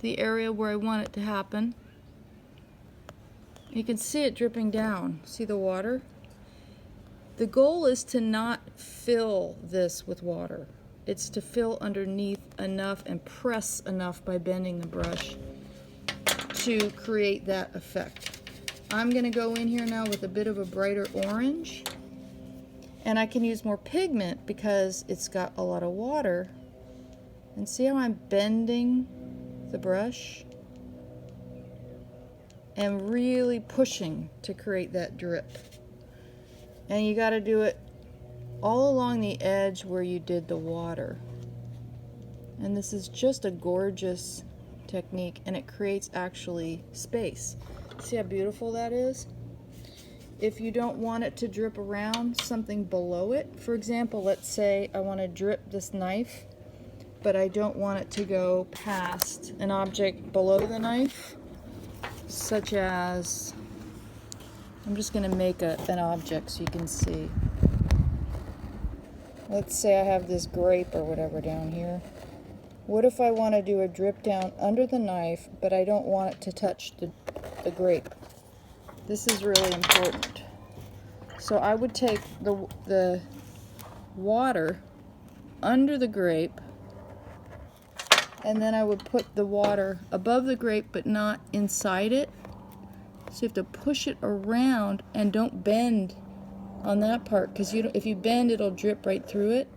the area where I want it to happen. You can see it dripping down. See the water? The goal is to not fill this with water. It's to fill underneath enough and press enough by bending the brush to create that effect. I'm going to go in here now with a bit of a brighter orange, and I can use more pigment because it's got a lot of water. And see how I'm bending the brush and really pushing to create that drip. And you got to do it all along the edge where you did the water. And this is just a gorgeous technique, and it creates actually space. See how beautiful that is? If you don't want it to drip around something below it, for example, let's say I want to drip this knife, but I don't want it to go past an object below the knife, such as, I'm just going to make an object so you can see. Let's say I have this grape or whatever down here. What if I want to do a drip down under the knife, but I don't want it to touch the grape? This is really important. So I would take the water under the grape, and then I would put the water above the grape but not inside it. So you have to push it around and don't bend on that part, because if you bend, it'll drip right through it.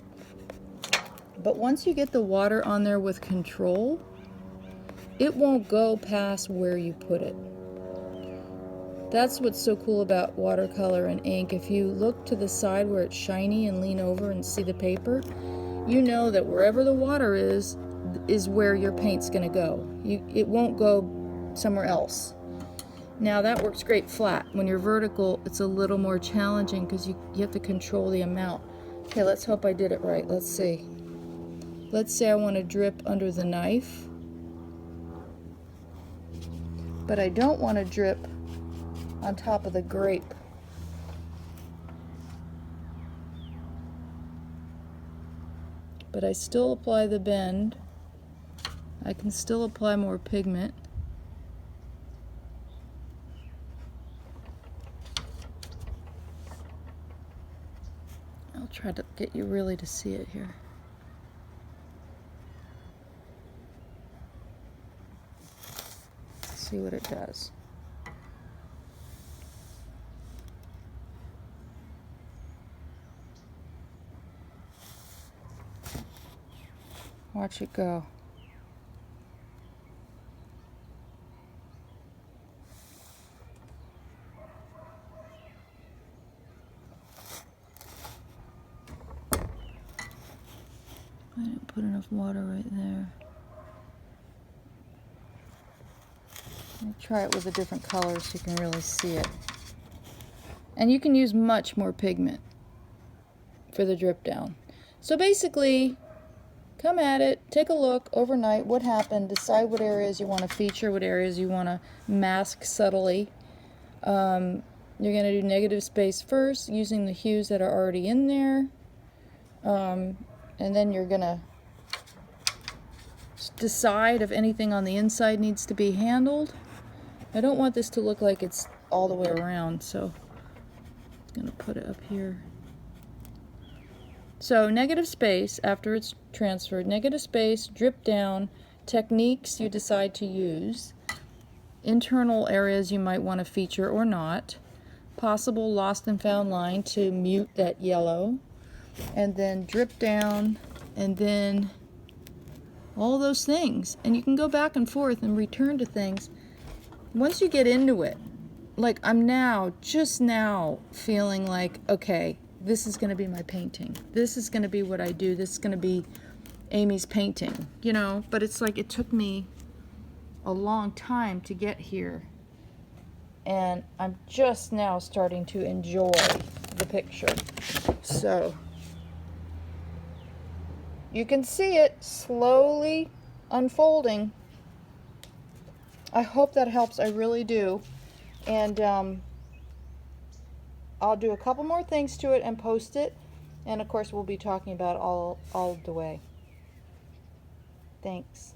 But once you get the water on there with control, it won't go past where you put it. That's what's so cool about watercolor and ink. If you look to the side where it's shiny and lean over and see the paper, you know that wherever the water is where your paint's going to go. It won't go somewhere else. Now that works great flat. When you're vertical, it's a little more challenging because you have to control the amount. Okay, let's hope I did it right. Let's see. Let's say I want to drip under the knife, but I don't want to drip on top of the grape. But I still apply the bend. I can still apply more pigment. I'll try to get you really to see it here. See what it does. Watch it go. I didn't put enough water right there. I'll try it with a different color so you can really see it. And you can use much more pigment for the drip down. So basically, come at it, take a look overnight, what happened, decide what areas you want to feature, what areas you want to mask subtly. You're going to do negative space first using the hues that are already in there. And then you're going to decide if anything on the inside needs to be handled. I don't want this to look like it's all the way around, so I'm going to put it up here. So negative space after it's transferred, negative space, drip down, techniques you decide to use, internal areas you might want to feature or not, possible lost and found line to mute that yellow, and then drip down, and then all those things. And you can go back and forth and return to things. Once you get into it, like I'm just now feeling like, okay, this is going to be my painting. This is going to be what I do. This is going to be Amy's painting, you know? But it's like it took me a long time to get here. And I'm just now starting to enjoy the picture. So you can see it slowly unfolding. I hope that helps. I really do. And I'll do a couple more things to it and post it. And of course, we'll be talking about all the way. Thanks.